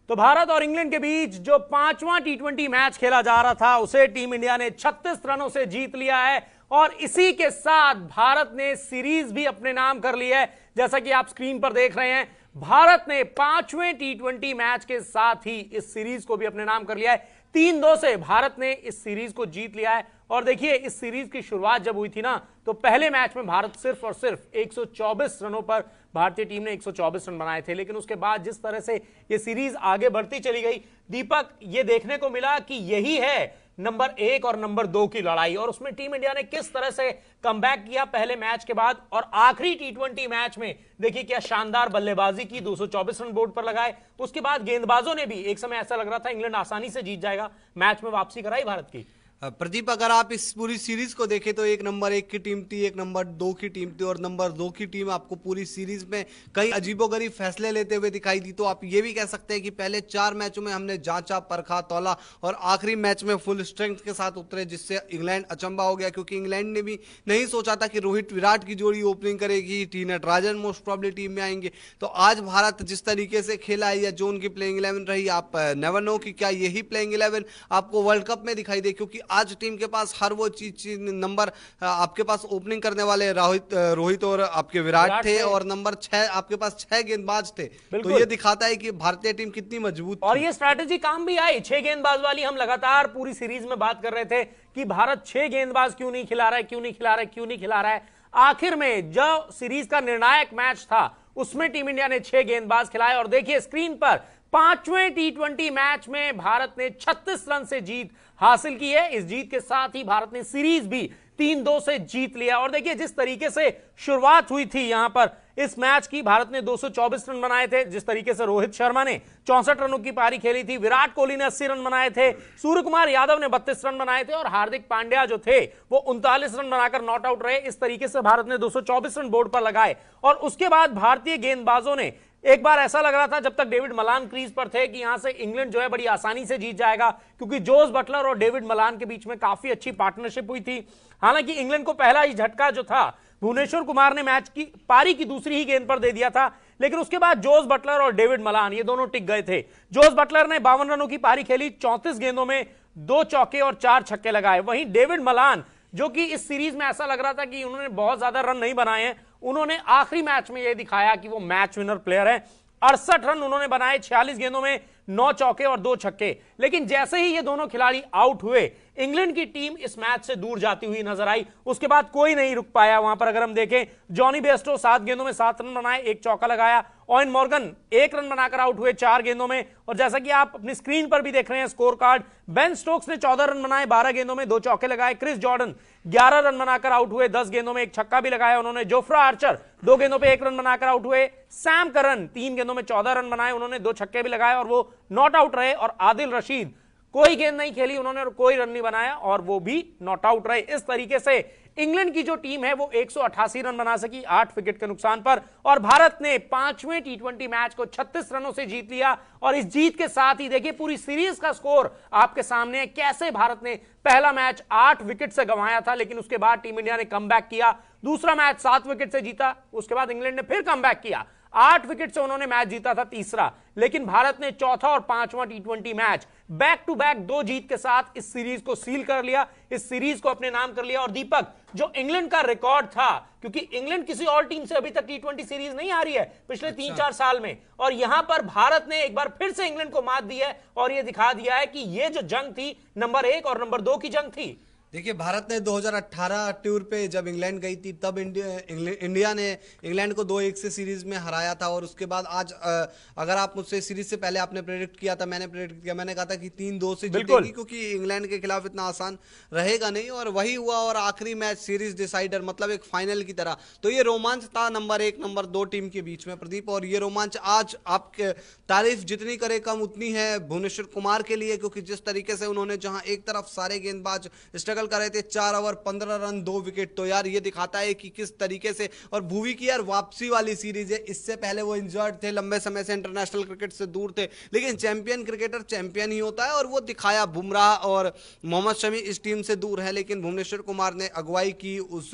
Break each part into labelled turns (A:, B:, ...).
A: तो भारत और इंग्लैंड के बीच जो 5वां टी20 मैच खेला जा रहा था उसे टीम इंडिया ने 36 रनों से जीत लिया है और इसी के साथ भारत ने सीरीज भी अपने नाम कर ली है। जैसा कि आप स्क्रीन पर देख रहे हैं, भारत ने 5वें टी20 मैच के साथ ही इस सीरीज को भी अपने नाम कर लिया है। 3-2 से भारत ने इस सीरीज को जीत लिया है। और देखिए, इस सीरीज की शुरुआत जब हुई थी ना, तो पहले मैच में भारत सिर्फ और सिर्फ 124 रनों पर भारतीय टीम ने 124 रन बनाए थे। लेकिन उसके बाद जिस तरह से ये सीरीज आगे बढ़ती चली गई, दीपक, ये देखने को मिला कि यही है नंबर 1 और नंबर 2 की लड़ाई। और उसमें टीम इंडिया ने किस तरह से कमबैक किया पहले मैच के बाद, और आखिरी टी20 मैच में देखिए क्या शानदार बल्लेबाजी की, 224 रन बोर्ड पर लगाए। उसके बाद गेंदबाजों ने भी, एक समय ऐसा लग रहा था इंग्लैंड आसानी से जीत जाएगा, मैच में वापसी कराई भारत की।
B: प्रदीप, अगर आप इस पूरी सीरीज को देखें तो एक नंबर 1 की टीम थी, एक नंबर 2 की टीम थी, और नंबर 2 की टीम आपको पूरी सीरीज में कई अजीबोगरीब फैसले लेते हुए दिखाई दी। तो आप ये भी कह सकते हैं कि पहले 4 मैचों में हमने जांचा, परखा, तौला, और आखिरी मैच में फुल स्ट्रेंथ के साथ उतरे, जिससे इंग्लैंड अचंबा हो गया। क्योंकि इंग्लैंड ने भी नहीं सोचा था कि रोहित विराट की जोड़ी ओपनिंग करेगी, T Natarajan most probably team में आएंगे। तो आज भारत जिस तरीके से खेला है, या जो उनकी प्लेइंग 11 रही, आप नेवर नो कि क्या यही प्लेइंग 11 आपको वर्ल्ड कप में दिखाई दे। क्योंकि आज टीम के पास हर वो चीज नंबर, आपके पास ओपनिंग करने वाले रोहित और आपके विराट थे, और नंबर 6 आपके पास 6 गेंदबाज थे। तो ये दिखाता है कि भारतीय टीम कितनी मजबूत
A: और ये स्ट्रैटेजी काम भी आई। 6 गेंदबाज वाली हम लगातार पूरी सीरीज में बात कर रहे थे कि भारत 6 गेंदबाज क्यों नहीं खिला रहा है, क्यों नहीं खिला रहा है, क्यों नहीं खिला रहा है। आखिर में जो सीरीज का निर्णायक मैच था उसमें टीम इंडिया ने 6 गेंदबाज खिलाए। और देखिए स्क्रीन पर, 5वें टी20 मैच में भारत ने 36 रन से जीत हासिल की है। इस जीत के साथ ही भारत ने सीरीज भी 3-2 से जीत लिया। और देखिए जिस तरीके से शुरुआत हुई थी यहां पर इस मैच की, भारत ने 224 रन बनाए थे। जिस तरीके से रोहित शर्मा ने 64 रनों की पारी खेली थी, विराट कोहली ने 80 रन बनाए थे, सूर्य कुमार यादव ने 32 रन बनाए थे, और हार्दिक पांड्या जो थे वो 39 रन बनाकर नॉट आउट रहे। इस तरीके से भारत ने 224 रन बोर्ड पर लगाए। और उसके बाद भारतीय गेंदबाजों ने, एक बार ऐसा लग रहा था जब तक डेविड मलान क्रीज पर थे कि यहां से इंग्लैंड जो है बड़ी आसानी से जीत जाएगा, क्योंकि जोस बटलर और डेविड मलान के बीच में काफी अच्छी पार्टनरशिप हुई थी। हालांकि इंग्लैंड को पहला ही झटका जो था भुवनेश्वर कुमार ने मैच की पारी की दूसरी ही गेंद पर दे दिया था, लेकिन उसके बाद जोस बटलर और डेविड मलान ये दोनों टिक गए थे। जोस बटलर ने 52 रनों की पारी खेली, 34 गेंदों में 2 चौके और 4 छक्के लगाए। वहीं डेविड मलान, जो कि इस सीरीज में ऐसा लग रहा था कि उन्होंने बहुत ज्यादा रन नहीं बनाए हैं, उन्होंने आखिरी मैच में यह दिखाया कि वो मैच विनर प्लेयर है। 68 रन उन्होंने बनाए, 46 गेंदों में 9 चौके और 2 छक्के। लेकिन जैसे ही ये दोनों खिलाड़ी आउट हुए, इंग्लैंड की टीम इस मैच से दूर जाती हुई नजर आई। उसके बाद कोई नहीं रुक पाया वहां पर। अगर हम देखें, जॉनी बेस्टो 7 गेंदों में 7 रन बनाए, 1 चौका लगाया। ओवेन मॉर्गन 1 रन बनाकर आउट हुए 4 गेंदों में। और जैसा कि आप अपनी स्क्रीन पर भी देख रहे हैं स्कोर कार्ड, बेन स्टोक्स ने 14 रन बनाए, 12 गेंदों में 2 चौके लगाए। क्रिस जॉर्डन 11 रन बनाकर आउट हुए, 10 गेंदों में 1 छक्का भी लगाया उन्होंने। जोफ्रा आर्चर 2 गेंदों पे 1 रन बनाकर आउट हुए। सैम करन 3 गेंदों में 14 रन बनाए, उन्होंने 2 छक्के भी लगाए और वो नॉट आउट रहे। और आदिल रशीद कोई गेंद नहीं खेली उन्होंने और कोई रन नहीं बनाया और वो भी नॉट आउट रहे। इस तरीके से इंग्लैंड की जो टीम है वो 188 रन बना सकी 8 विकेट के नुकसान पर, और भारत ने 5वें टी20 मैच को 36 रनों से जीत लिया। और इस जीत के साथ ही देखिए पूरी सीरीज का स्कोर आपके सामने है। कैसे भारत ने पहला मैच 8 विकेट से गंवाया था, लेकिन उसके बाद टीम इंडिया ने कमबैक किया। दूसरा मैच 7 विकेट से जीता, उसके बाद इंग्लैंड ने फिर कमबैक किया, 8 विकेट से उन्होंने मैच जीता था तीसरा। लेकिन भारत ने चौथा और 5वां टी20 मैच बैक टू बैक 2 जीत के साथ इस सीरीज को सील कर लिया, इस सीरीज को अपने नाम कर लिया। और दीपक, जो इंग्लैंड का रिकॉर्ड था, क्योंकि इंग्लैंड किसी और टीम से अभी तक टी20 सीरीज नहीं आ रही है पिछले 3-4 साल में, और यहां पर भारत ने एक बार फिर से इंग्लैंड को मात दी है और यह दिखा दिया है कि यह जो जंग थी नंबर 1 और नंबर 2 की जंग थी।
B: देखिए, भारत ने 2018 टूर पे जब इंग्लैंड गई थी तब इंडिया ने इंग्लैंड को 2-1 से सीरीज में हराया था। और उसके बाद आज अगर आप मुझसे सीरीज से पहले आपने प्रेडिक्ट किया था, मैंने प्रेडिक्ट किया, मैंने कहा था कि 3-2 से जीतेगी, क्योंकि इंग्लैंड के खिलाफ इतना आसान रहेगा नहीं, और वही हुआ। और आखिरी मैच सीरीज डिसाइडर, मतलब एक फाइनल की तरह। तो ये रोमांच था नंबर 1 नंबर 2 टीम के बीच में, प्रदीप। और ये रोमांच आज आपके तारीफ जितनी करे कम उतनी है भुवनेश्वर कुमार के लिए, क्योंकि जिस तरीके से उन्होंने, जहां एक तरफ सारे गेंदबाज स्ट्रगल कर रहे थे, 4 ओवर 15 रन 2 विकेट। तो यार ये दिखाता है कि किस तरीके से, और भुवी की यार वापसी वाली सीरीज है। इससे पहले वो इंजर्ड थे, लंबे समय से इंटरनेशनल क्रिकेट से दूर थे, लेकिन चैंपियन क्रिकेटर चैंपियन ही होता है, और वो दिखाया। बुमराह और मोहम्मद शमी इस टीम से दूर है, लेकिन भुवनेश्वर कुमार ने अगुवाई की उस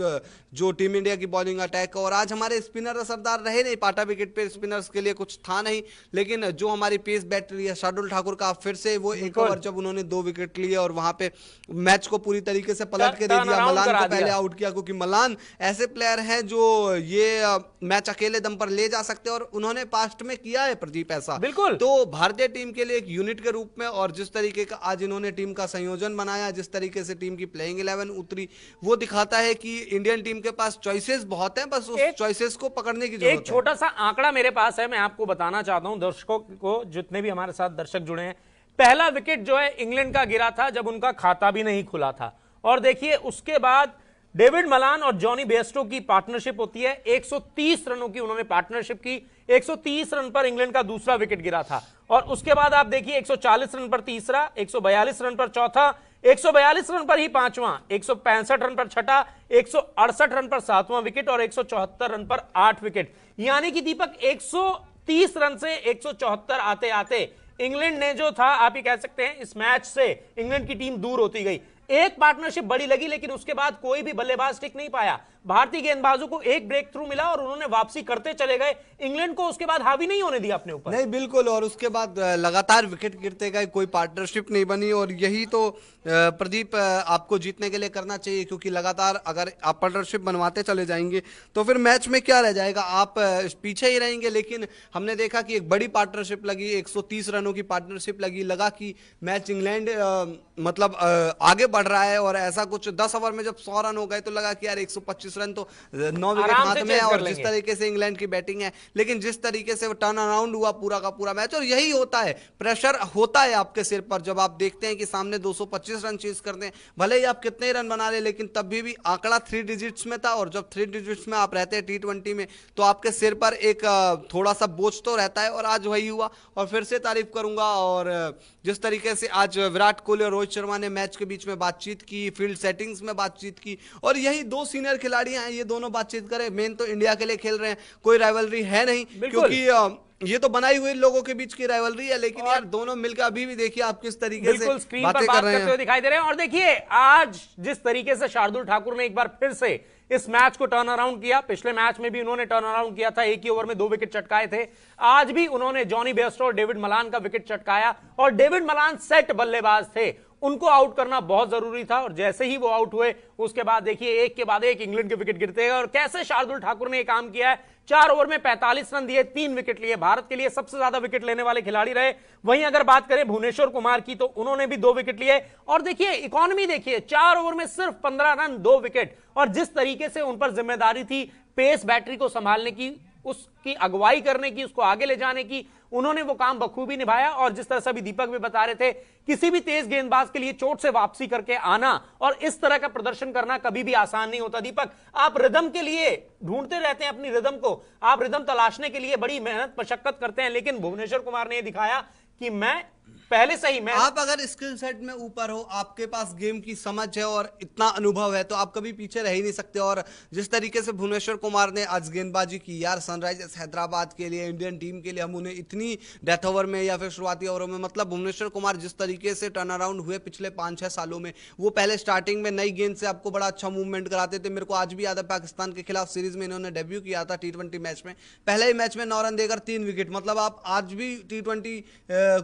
B: जो टीम इंडिया की बॉलिंग अटैक। और आज हमारे स्पिनर असरदार रहे नहीं, पाटा विकेट पे स्पिनर्स के लिए कुछ था नहीं, लेकिन जो हमारी पेस बैटरी है शार्दुल ठाकुर का, फिर से वो एक ओवर जब उन्होंने 2 विकेट लिए और वहां पे मैच को पूरी तरीके से पलट के दे दिया। मलान को पहले आउट किया, क्योंकि मलान ऐसे प्लेयर हैं जो ये मैच अकेले दम पर ले जा सकते हैं, और उन्होंने पास्ट में किया है प्रदीप ऐसा।
A: बिल्कुल।
B: तो भारतीय टीम के लिए एक यूनिट के रूप में, और जिस तरीके का आज इन्होंने टीम का संयोजन बनाया, जिस तरीके से टीम की प्लेइंग 11 उतरी, वो दिखाता है कि इंडियन टीम के पास चॉइसेस बहुत हैं, बस उस चॉइसेस को पकड़ने की जरूरत है।
A: एक छोटा सा आंकड़ा मेरे पास है, मैं आपको बताना चाहता हूं दर्शकों को, जितने भी हमारे साथ दर्शक जुड़े हैं। पहला विकेट जो है इंग्लैंड का गिरा था जब उनका खाता भी नहीं खुला था, और देखिए उसके बाद डेविड मलान और जॉनी बेयरस्टो की पार्टनरशिप होती है। 130 रनों की उन्होंने पार्टनरशिप की। 130 रन पर इंग्लैंड का दूसरा विकेट गिरा था, और उसके बाद आप देखिए 140 रन पर तीसरा, 142 रन पर चौथा, 142 रन पर ही पांचवां, 165 रन पर छठा, 168 रन पर सातवां विकेट, और 174 रन पर 8 विकेट। यानी कि दीपक 130 रन से 174 आते आते इंग्लैंड ने जो था, आप ये कह सकते हैं इस मैच से इंग्लैंड की टीम दूर होती गई। एक पार्टनरशिप बड़ी लगी, लेकिन उसके बाद कोई भी बल्लेबाज टिक नहीं पाया। भारतीय गेंदबाजों को एक ब्रेक थ्रू मिला और उन्होंने वापसी करते चले गए। इंग्लैंड को उसके बाद हावी नहीं होने दिया अपने ऊपर।
B: नहीं, बिल्कुल। और उसके बाद लगातार विकेट गिरते गए, कोई पार्टनरशिप नहीं बनी, और यही तो प्रदीप आपको जीतने के लिए करना चाहिए, क्योंकि लगातार अगर आप पार्टनरशिप बनवाते चले जाएंगे तो फिर मैच में क्या रह जाएगा, आप पीछे ही रहेंगे। लेकिन हमने देखा कि एक बड़ी पार्टनरशिप लगी, 130 रनों की पार्टनरशिप लगी, लगा कि मैच इंग्लैंड मतलब आगे बढ़ रहा है। और ऐसा कुछ 10 ओवर में जब 100 रन हो गए तो लगा कि यार 125 रन तो 9 विकेट हाथ में है, और जिस तरीके से इंग्लैंड की बैटिंग है, लेकिन जिस तरीके से वो टर्न अराउंड हुआ पूरा का पूरा मैच। और यही होता है, प्रेशर होता है आपके सिर पर जब आप देखते हैं कि सामने 225 रन चेज करते हैं, भले ही आप कितने रन बना ले, लेकिन तब भी आंकड़ा 3 डिजिट्स में था। और जब 3 डिजिट्स में आप रहते हैं T20 में, तो आपके सिर पर एक थोड़ा सा बोझ तो रहता है, और आज वही हुआ। और फिर से तारीफ करूंगा, और जिस तरीके से आज विराट कोहली और रोहित शर्मा ने मैच के बीच में बातचीत की, फील्ड सेटिंग्स में बातचीत की, और यही 2 सीनियर खिलाड़ी हैं, ये दोनों बातचीत करें। मेन तो इंडिया के लिए खेल रहे हैं, कोई राइवलरी है नहीं, क्योंकि ये तो बनाई हुई लोगों के बीच की राइवलरी है, लेकिन यार दोनों मिलकर अभी भी देखिए आप किस तरीके से
A: स्क्रीन पर बात करते हुए दिखाई दे रहे हैं। और देखिए आज जिस तरीके से शार्दुल ठाकुर ने एक बार फिर से इस मैच को टर्न अराउंड किया, पिछले मैच में भी उन्होंने टर्न अराउंड किया था, एक ही ओवर में 2 विकेट चटकाए थे। आज भी उन्होंने जॉनी बेयरस्टो और डेविड मलान का विकेट चटकाया, और डेविड मलान सेट बल्लेबाज थे, उनको आउट करना बहुत जरूरी था। और जैसे ही वो आउट हुए उसके बाद देखिए एक के बाद एक इंग्लैंड के विकेट गिरते गए, और कैसे शार्दुल ठाकुर ने यह काम किया है। 4 ओवर में 45 रन दिए, 3 विकेट लिए, भारत के लिए सबसे ज्यादा विकेट लेने वाले खिलाड़ी रहे। वहीं अगर बात करें भुवनेश्वर कुमार की, तो उन्होंने भी 2 विकेट लिए। और देखिए इकोनॉमी देखिए, 4 ओवर में सिर्फ 15 रन 2 विकेट, और जिस तरीके से उन पर जिम्मेदारी थी पेस बैटरी को संभालने की, उसकी अगुवाई करने की, उसको आगे ले जाने की, उन्होंने वो काम बखूबी निभाया। और जिस तरह से अभी दीपक भी बता रहे थे, किसी भी तेज गेंदबाज के लिए चोट से वापसी करके आना और इस तरह का प्रदर्शन करना कभी भी आसान नहीं होता। दीपक, आप रिदम के लिए ढूंढते रहते हैं अपनी रिदम को, आप रिदम तलाशने के लिए बड़ी मेहनत मशक्कत करते हैं, लेकिन भुवनेश्वर कुमार ने यह दिखाया कि मैं पहले से ही
B: आप अगर स्किल सेट में ऊपर हो, आपके पास गेम की समझ है और इतना अनुभव है, तो आप कभी पीछे रह ही नहीं सकते। और जिस तरीके से भुवनेश्वर कुमार ने आज गेंदबाजी की यार, सनराइजर्स हैदराबाद के लिए, इंडियन टीम के लिए, हम उन्हें इतनी डेथ ओवर में या फिर शुरुआती ओवरों में, मतलब भुवनेश्वर कुमार जिस तरीके से टर्न अराउंड हुए पिछले 5-6 सालों में, वो पहले स्टार्टिंग में नई गेंद से आपको बड़ा अच्छा मूवमेंट कराते थे। मेरे को आज भी याद है पाकिस्तान के खिलाफ सीरीज में इन्होंने डेब्यू किया था T20 मैच में, पहले ही मैच में 9 रन देकर 3 विकेट। मतलब आप आज भी T20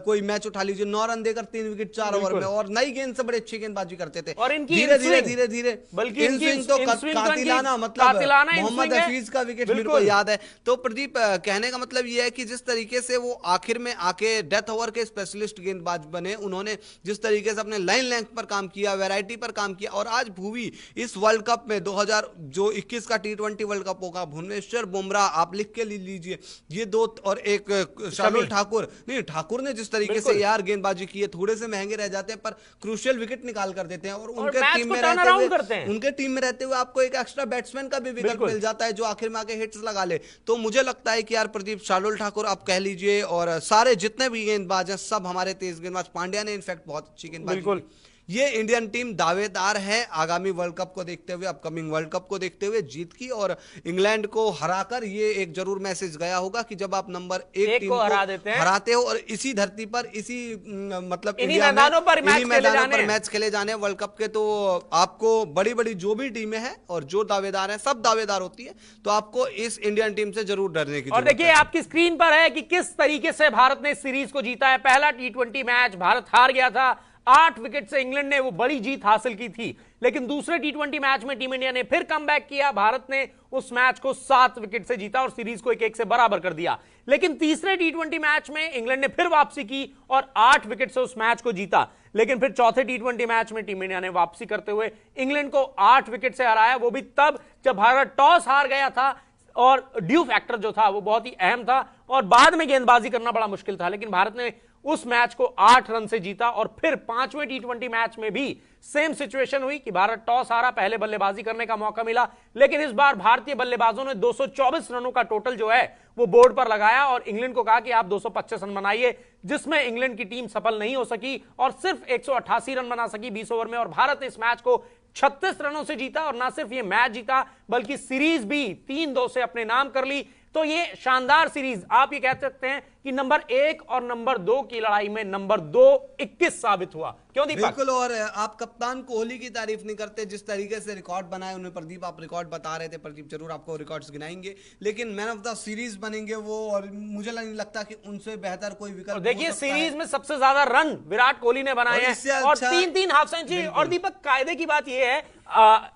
B: कोई मैच उठा लीजिए, 9 रन देकर 3 विकेट 4 ओवर में, और नई गेंद से बड़े अच्छी गेंदबाजी करते थे।
A: और इनकी
B: धीरे धीरे धीरे धीरे
A: बल्कि
B: इन स्विंग तो कातिलाना, मतलब मोहम्मद हफीज का विकेट मेरे को याद है। तो प्रदीप, कहने का मतलब यह है कि जिस तरीके से वो आखिर में आके डेथ ओवर के स्पेशलिस्ट गेंदबाज बने, उन्होंने जिस तरीके से अपने लाइन लेंथ पर काम किया, वैरायटी पर काम किया, और आज भुवी इस वर्ल्ड कप में 2021 का T20 वर्ल्ड कप होगा, भुवनेश्वर, बुमराह, आप लिख के लीजिए, ये 2 और एक शार्दुल ठाकुर, नहीं ठाकुर ने जिस तरीके से यार गेंदबाजी की है, थोड़े से महंगे रह जाते हैं पर क्रूशियल विकेट निकाल कर देते हैं, और उनके टीम में रहते हुए आपको एक एक्स्ट्रा बैट्समैन का भी विकल्प मिल जाता है जो आखिर में आके हिट्स लगा ले। तो मुझे लगता है कि यार प्रदीप, शार्दुल ठाकुर आप कह लीजिए और सारे जितने भी गेंदबाज हैं सब हमारे तेज गेंदबाज, पांड्या ने इनफैक्ट बहुत अच्छी गेंदबाजी की, ये इंडियन टीम दावेदार है आगामी वर्ल्ड कप को देखते हुए, अपकमिंग वर्ल्ड कप को देखते हुए जीत की, और इंग्लैंड को हराकर ये एक जरूर मैसेज गया होगा कि जब आप नंबर एक टीम को हराते हो और इसी धरती पर इसी मतलब
A: इन्हीं मैदानों पर
B: मैच खेले जाने वर्ल्ड कप के, तो आपको बड़ी बड़ी जो भी टीमें हैं और जो दावेदार हैं सब दावेदार होती है, तो आपको इस इंडियन टीम से जरूर डरने की
A: और देखिए आपकी स्क्रीन पर है कि किस तरीके से भारत ने सीरीज को जीता है। पहला टी20 मैच भारत हार गया था, 8 विकेट से इंग्लैंड ने वो बड़ी जीत हासिल की थी, लेकिन दूसरे टी20 मैच में टीम इंडिया ने फिर कमबैक किया, भारत ने उस मैच को 7 विकेट से जीता और सीरीज को 1-1 से बराबर कर दिया। लेकिन तीसरे टी20 मैच में इंग्लैंड ने फिर वापसी की और 8 विकेट से उस मैच को जीता, लेकिन फिर चौथे टी20 मैच में टीम इंडिया ने वापसी करते हुए इंग्लैंड को 8 विकेट से हराया, वो भी तब जब भारत टॉस हार गया था और ड्यू फैक्टर जो था वो बहुत ही अहम था और बाद में गेंदबाजी करना बड़ा मुश्किल था, लेकिन भारत ने उस मैच को 8 रन से जीता। और फिर 5वें टी20 मैच में भी सेम सिचुएशन हुई कि भारत टॉस हारा, पहले बल्लेबाजी करने का मौका मिला, लेकिन इस बार भारतीय बल्लेबाजों ने 224 रनों का टोटल जो है वो बोर्ड पर लगाया और इंग्लैंड को कहा कि आप 225 रन बनाइए, जिसमें इंग्लैंड की टीम सफल नहीं हो सकी और सिर्फ 188 रन बना सकी 20 ओवर में, और भारत ने इस मैच को 36 रनों से जीता और ना सिर्फ ये मैच जीता बल्कि सीरीज भी 3-2 से अपने नाम कर ली। तो ये शानदार सीरीज, आप ये कह सकते हैं कि नंबर 1 और नंबर 2 की लड़ाई में नंबर 2 21 साबित हुआ। क्यों दीपक?
B: बिल्कुल, और आप कप्तान कोहली की तारीफ नहीं करते, जिस तरीके से रिकॉर्ड बनाए उन्हें। प्रदीप आप रिकॉर्ड बता रहे थे, प्रदीप जरूर आपको रिकॉर्ड्स गिनाएंगे, लेकिन मैन ऑफ द सीरीज बनेंगे वो, और मुझे नहीं लगता कि उनसे बेहतर कोई विकल्प।
A: देखिए सीरीज में सबसे ज्यादा रन विराट कोहली ने बनाए हैं और 3-3 हाफ सेंचुरी। और दीपक कायदे की बात यह है,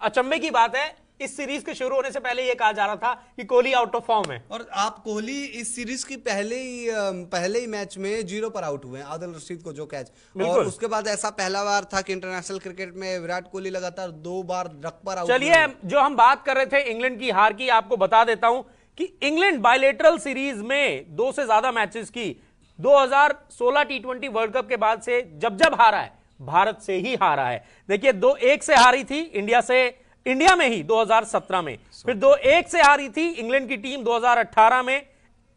A: अचंभे की बात है, इस सीरीज के शुरू होने से पहले यह कहा जा रहा था कि कोहली आउट ऑफ फॉर्म है, और
B: आप कोहली इस सीरीज की पहले ही मैच में 0 पर आउट हुए हैं, आदिल रशीद को जो कैच, और उसके बाद ऐसा पहला बार था कि इंटरनेशनल क्रिकेट में विराट कोहली लगातार 2 बार रक पर आउट।
A: चलिए जो हम बात कर रहे थे इंग्लैंड की हार की, आपको बता देता हूं कि इंग्लैंड बायलेटरल सीरीज में 2 से ज्यादा मैचेस की 2016 टी20 वर्ल्ड कप के बाद से जब हारा है भारत से ही हारा है। देखिए 2-1 से हारी थी इंडिया में ही 2017 में, फिर 2-1 से हारी थी इंग्लैंड की टीम 2018 में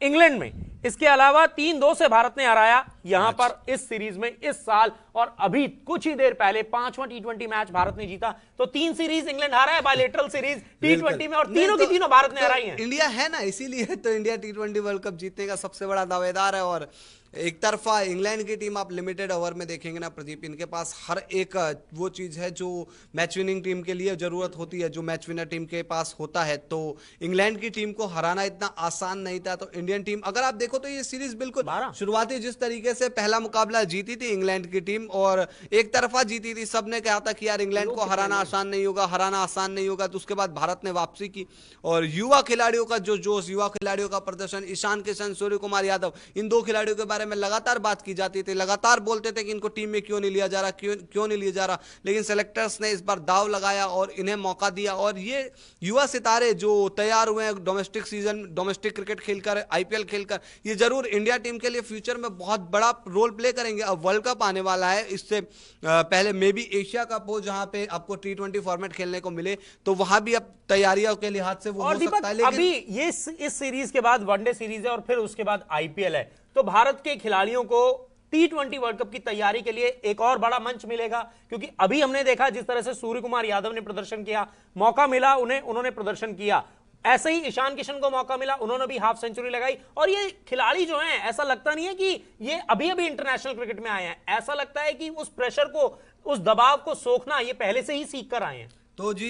A: इंग्लैंड में, इसके अलावा 3-2 से भारत ने हराया यहां पर इस सीरीज में इस साल, और अभी कुछ ही देर पहले 5वां टी20 मैच भारत ने जीता। तो 3 सीरीज इंग्लैंड हारा है बायलेटरल सीरीज टी20 में, और तीनों की तीनों भारत ने हराई है।
B: इंडिया है ना, इसीलिए तो इंडिया टी20 वर्ल्ड कप जीतने का सबसे बड़ा दावेदार है। और एक तरफा इंग्लैंड की टीम आप लिमिटेड ओवर में देखेंगे ना प्रदीप, इनके पास हर एक वो चीज है जो मैच विनिंग टीम के लिए जरूरत होती है, जो मैच विनर टीम के पास होता है। तो इंग्लैंड की टीम को हराना इतना आसान नहीं था। तो इंडियन टीम अगर आप देखो तो ये सीरीज बिल्कुल शुरुआती जिस तरीके से पहला मुकाबला जीती थी इंग्लैंड की टीम और एक तरफा जीती थी, सबने कहा था कि यार इंग्लैंड को हराना आसान नहीं होगा, हराना आसान नहीं होगा। तो उसके बाद भारत ने वापसी की और युवा खिलाड़ियों का जो जोश, युवा खिलाड़ियों का प्रदर्शन, ईशान किशन, सूर्य कुमार यादव, इन 2 खिलाड़ियों के बारे में लगातार बात की जाती थी, लगातार बोलते थे कि इनको टीम में क्यों नहीं लिया जा रहा, क्यों नहीं लिया जा रहा, लेकिन सेलेक्टर्स ने इस बार दाव लगाया और इन्हें मौका दिया। और ये युवा सितारे जो तैयार हुए हैं डोमेस्टिक सीजन, डोमेस्टिक क्रिकेट खेलकर, आईपीएल खेलकर, ये जरूर इंडिया टीम के लिए फ्यूचर में बहुत बड़ा रोल प्ले करेंगे। अब वर्ल्ड कप आने वाला है, इससे पहले मे बी एशिया कप हो जहां पे आपको टी20 फॉर्मेट खेलने को मिले, तो वहां भी अब तैयारियों के लिहाज से वो हो सकता है। लेकिन
A: अभी ये इस सीरीज के बाद वनडे सीरीज है और फिर उसके बाद आईपीएल है, तो भारत के खिलाड़ियों को टी20 वर्ल्ड कप की तैयारी के लिए एक और बड़ा मंच मिलेगा, क्योंकि अभी हमने देखा जिस तरह से सूर्य कुमार यादव ने प्रदर्शन किया, मौका मिला उन्होंने प्रदर्शन किया, ऐसे ही ईशान किशन को मौका मिला, उन्होंने भी हाफ सेंचुरी लगाई। और ये खिलाड़ी जो हैं, ऐसा लगता नहीं है कि ये अभी इंटरनेशनल क्रिकेट में आए हैं, ऐसा लगता है कि उस प्रेशर को, उस दबाव को सोखना ये पहले से ही सीख कर आए हैं।
B: तो जी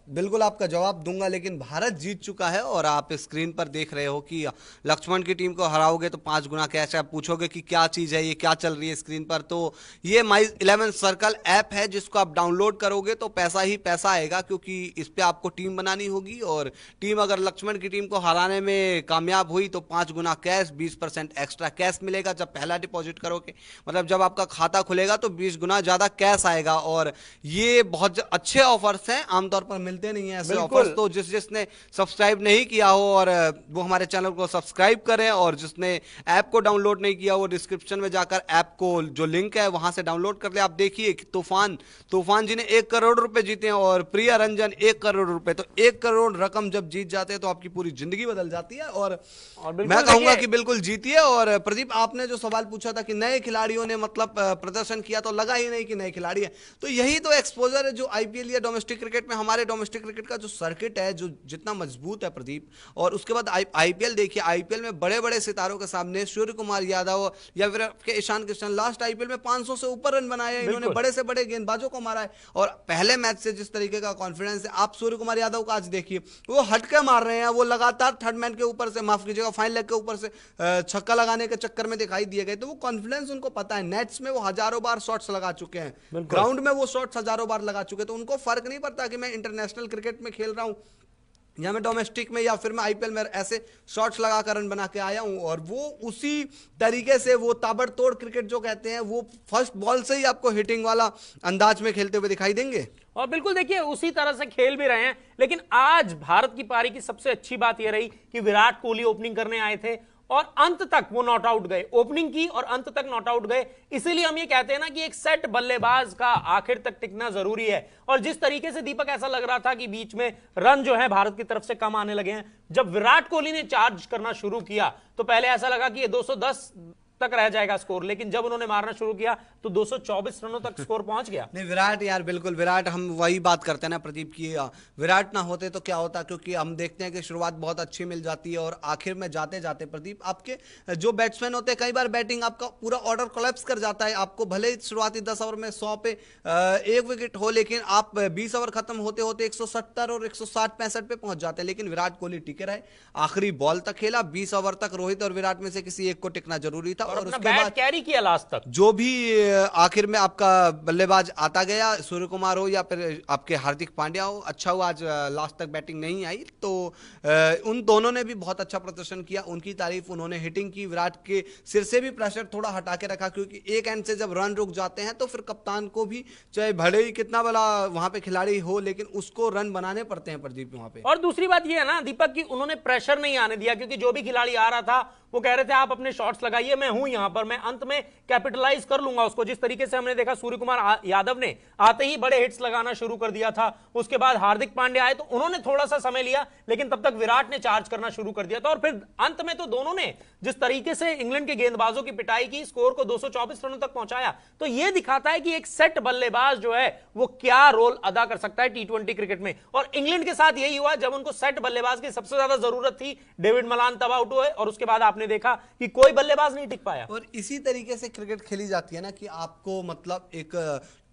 B: बिल्कुल आपका जवाब दूंगा, लेकिन भारत जीत चुका है और आप स्क्रीन पर देख रहे हो कि लक्ष्मण की टीम को हराओगे तो 5 गुना कैश। आप पूछोगे कि क्या चीज़ है ये, क्या चल रही है स्क्रीन पर, तो ये माई 11 सर्कल ऐप है जिसको आप डाउनलोड करोगे तो पैसा ही पैसा आएगा, क्योंकि इस पर आपको टीम बनानी होगी और टीम अगर लक्ष्मण की टीम को हराने में कामयाब हुई तो 5 गुना कैश, 20% एक्स्ट्रा कैश मिलेगा जब पहला डिपॉजिट करोगे, मतलब जब आपका खाता खुलेगा तो 20 गुना ज़्यादा कैश आएगा। और ये बहुत अच्छे ऑफर ऑफर्स हैं, आमतौर पर मिलते नहीं है ऐसे ऑफर्स। तो जिसने सब्सक्राइब नहीं किया हो और वो हमारे चैनल को सब्सक्राइब करें, और जिसने ऐप को डाउनलोड नहीं किया वो डिस्क्रिप्शन में जाकर ऐप को जो लिंक है वहां से डाउनलोड कर ले। आप देखिए कि तूफान जी ने 1 करोड़ रुपए जीते हैं और प्रिया रंजन 1 करोड़ रुपए। तो 1 करोड़ रकम जब जीत जाते हैं तो आपकी पूरी जिंदगी बदल जाती है। और मैं कहूंगा कि बिल्कुल जीतिए। और प्रदीप, आपने जो सवाल पूछा था कि नए खिलाड़ियों ने मतलब प्रदर्शन किया, तो लगा ही नहीं कि नए खिलाड़ी है। तो यही तो एक्सपोजर है जो आईपीएल या डोमेस्टिक क्रिकेट में, हमारे डोमेस्टिक क्रिकेट का जो सर्किट है जो जितना मजबूत है प्रदीप, और उसके बाद आईपीएल देखिए, आईपीएल में बड़े बड़े सितारों के सामने सूर्य कुमार यादव या फिर ईशान किशन लास्ट आईपीएल में 500 से ऊपर रन बनाए, इन्होंने बड़े से बड़े गेंदबाजों को मारा है। और पहले मैच से जिस तरीके का कॉन्फिडेंस है, आप सूर्य कुमार यादव को आज देखिए, वो हटके मार रहे हैं, वो लगातार थर्ड मैन के ऊपर से, माफ कीजिएगा, फाइन लेग के ऊपर से छक्का लगाने के चक्कर में दिखाई दिए गए। तो वो कॉन्फिडेंस उनको पता है। नेट्स में वो हजारों बार शॉट्स लगा चुके हैं, ग्राउंड में वो शॉट्स हजारों बार लगा चुके हैं। तो उनको फर्क नहीं पड़ता कि मैं इंटरनेशनल क्रिकेट में खेल रहा हूं या मैं डोमेस्टिक में या फिर मैं आईपीएल में ऐसे शॉट्स लगाकर रन बना के आया हूं। और वो उसी तरीके से, वो ताबड़तोड़ क्रिकेट जो कहते हैं, वो फर्स्ट बॉल से ही आपको हिटिंग वाला अंदाज में खेलते हुए दिखाई देंगे।
A: और बिल्कुल देखिए उसी तरह से खेल भी रहे हैं। लेकिन आज भारत की पारी की सबसे अच्छी बात यह रही कि विराट कोहली ओपनिंग करने आए थे और अंत तक वो नॉट आउट गए, ओपनिंग की और अंत तक नॉट आउट गए। इसीलिए हम ये कहते हैं ना कि एक सेट बल्लेबाज का आखिर तक टिकना जरूरी है। और जिस तरीके से दीपक ऐसा लग रहा था कि बीच में रन जो है भारत की तरफ से कम आने लगे हैं, जब विराट कोहली ने चार्ज करना शुरू किया तो पहले ऐसा लगा कि ये 210 तक रह जाएगा स्कोर, लेकिन जब उन्होंने मारना शुरू किया तो 224 रनों तक स्कोर पहुंच गया।
B: नहीं, विराट यार, बिल्कुल विराट, हम वही बात करते हैं ना प्रदीप की, विराट ना होते तो क्या होता, क्योंकि हम देखते हैं कि शुरुआत बहुत अच्छी मिल जाती है और आखिर में जाते जाते प्रदीप आपके जो बैट्समैन होते हैं, कई बार बैटिंग आपका पूरा ऑर्डर कोलैप्स कर जाता है। आपको भले ही शुरुआती 10 ओवर में 100 पे 1 विकेट हो, लेकिन आप 20 ओवर खत्म होते होते 170 और 160-65 पे पहुंच जाते हैं। लेकिन विराट कोहली टिके रहे, आखिरी बॉल तक खेला, 20 ओवर तक रोहित और विराट में से किसी एक को टिकना जरूरी था। और उसके बाद
A: कैरी किया लास्ट तक।
B: जो भी आखिर में आपका बल्लेबाज आता गया, सूर्य कुमार हो या फिर आपके हार्दिक पांड्या हो, अच्छा हुआ आज लास्ट तक बैटिंग नहीं आई। तो उन दोनों ने भी बहुत अच्छा प्रदर्शन किया, उनकी तारीफ, उन्होंने हिटिंग की, विराट के सिर से भी प्रेशर थोड़ा हटा के रखा, क्योंकि एक एंड से जब रन रुक जाते हैं तो फिर कप्तान को भी, चाहे भले ही कितना बड़ा वहां पे खिलाड़ी हो, लेकिन उसको रन बनाने पड़ते हैं प्रदीप वहां पे।
A: और दूसरी बात यह है ना दीपक की उन्होंने प्रेशर नहीं आने दिया, क्योंकि जो भी खिलाड़ी आ रहा था वो कह रहे थे आप अपने शॉट्स लगाइए, मैं हूं यहां पर, मैं अंत में कैपिटलाइज कर लूंगा उसको। जिस तरीके से हमने देखा सूर्य कुमार यादव ने आते ही बड़े हिट्स लगाना शुरू कर दिया था, उसके बाद हार्दिक पांड्या आए तो उन्होंने थोड़ा सा समय लिया, लेकिन तब तक विराट ने चार्ज करना शुरू कर दिया था। और फिर अंत में तो दोनों ने जिस तरीके से इंग्लैंड के गेंदबाजों की पिटाई की, स्कोर को 224 रनों तक पहुंचाया, तो यह दिखाता है कि एक सेट बल्लेबाज जो है वो क्या रोल अदा कर सकता है टी20 क्रिकेट में। और इंग्लैंड के साथ यही हुआ, जब उनको सेट बल्लेबाज की सबसे ज्यादा जरूरत थी, डेविड मलान तब आउट हुए और उसके बाद आपने देखा कि कोई बल्लेबाज नहीं टिक पाया।
B: और इसी तरीके से क्रिकेट खेली जाती है ना कि आपको मतलब एक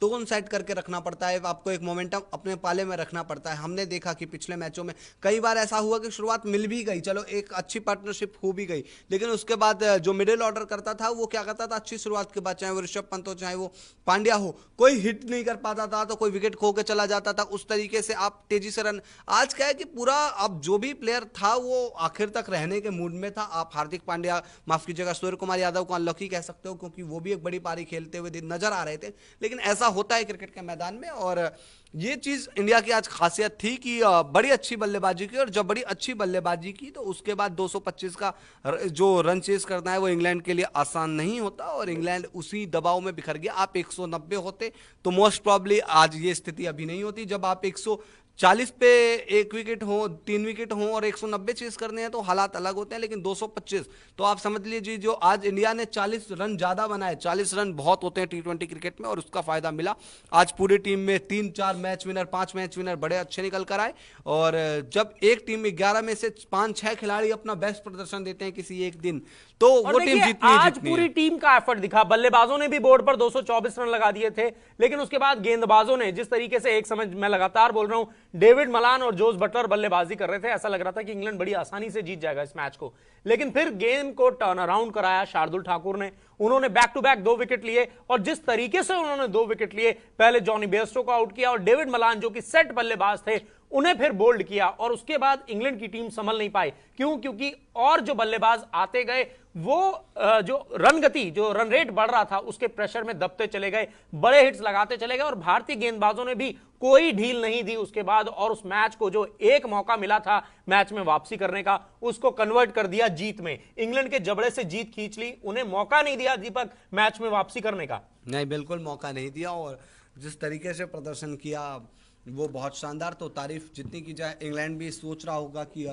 B: टोन सेट करके रखना पड़ता है, आपको एक मोमेंटम अपने पाले में रखना पड़ता है। हमने देखा कि पिछले मैचों में कई बार ऐसा हुआ कि शुरुआत मिल भी गई, चलो एक अच्छी पार्टनरशिप हो भी गई, लेकिन उसके बाद जो मिडिल ऑर्डर करता था वो क्या करता था, अच्छी शुरुआत के बाद, चाहे वो ऋषभ पंत हो चाहे वो पांड्या हो, कोई हिट नहीं कर पाता था तो कोई विकेट खो के चला जाता था। उस तरीके से आप तेजी से रन, आज क्या है कि पूरा अब जो भी प्लेयर था वो आखिर तक रहने के मूड में था। आप हार्दिक पांड्या, माफ कीजिएगा, सूर्य कुमार यादव को अनलकी कह सकते हो, क्योंकि वो भी एक बड़ी पारी खेलते हुए नजर आ रहे थे, लेकिन ऐसा होता है क्रिकेट के मैदान में। और ये चीज इंडिया की आज खासियत थी कि बड़ी अच्छी बल्लेबाजी की, और जब बड़ी अच्छी बल्लेबाजी की तो उसके बाद 225 का जो रन चेस करना है वो इंग्लैंड के लिए आसान नहीं होता, और इंग्लैंड उसी दबाव में बिखर गया। आप 190 होते तो मोस्ट प्रॉब्ली आज ये स्थिति अभी नहीं होती। जब आप 140 पे 1 विकेट हो, 3 विकेट हो और 190 चेस करने हैं तो हालात अलग होते हैं, लेकिन 225 तो आप समझ लीजिए, जो आज इंडिया ने 40 रन ज्यादा बनाए, 40 रन बहुत होते हैं टी20 क्रिकेट में, और उसका फायदा मिला। आज पूरी टीम में 3-4 मैच विनर, 5 मैच विनर बड़े अच्छे निकल कर आए। और जब एक टीम में 11 में से 5-6 खिलाड़ी अपना बेस्ट प्रदर्शन देते हैं किसी एक दिन, तो वो टीम जीतनी है।
A: आज पूरी टीम का एफर्ट दिखा, बल्लेबाजों ने भी बोर्ड पर 224 रन लगा दिए थे, लेकिन उसके बाद गेंदबाजों ने जिस तरीके से, एक समय मैं लगातार बोल रहा हूं, डेविड मलान और जोस बटलर बल्लेबाजी कर रहे थे, ऐसा लग रहा था कि इंग्लैंड बड़ी आसानी से जीत जाएगा इस मैच को। लेकिन फिर गेम को टर्न अराउंड कराया शार्दुल ठाकुर ने, उन्होंने बैक टू बैक 2 विकेट लिए, और जिस तरीके से उन्होंने 2 विकेट लिए, पहले जॉनी बेयरस्टो को आउट किया और डेविड मलान जो कि सेट बल्लेबाज थे उन्हें फिर बोल्ड किया, और उसके बाद इंग्लैंड की टीम संभल नहीं पाई। क्यों? क्योंकि और जो बल्लेबाज आते गए वो जो रन गति, जो रन रेट बढ़ रहा था, उसके प्रेशर में दबते चले गए, बड़े हिट्स लगाते चले गए, और भारतीय गेंदबाजों ने भी कोई ढील नहीं दी उसके बाद, और उस मैच को जो एक मौका मिला था मैच में वापसी करने का, उसको कन्वर्ट कर दिया जीत में। इंग्लैंड के जबड़े से जीत खींच ली, उन्हें मौका नहीं दिया दीपक मैच में वापसी करने का।
B: नहीं, बिल्कुल मौका नहीं दिया, और जिस तरीके से प्रदर्शन किया वो बहुत शानदार। तो तारीफ जितनी की जाए, इंग्लैंड भी सोच रहा होगा कि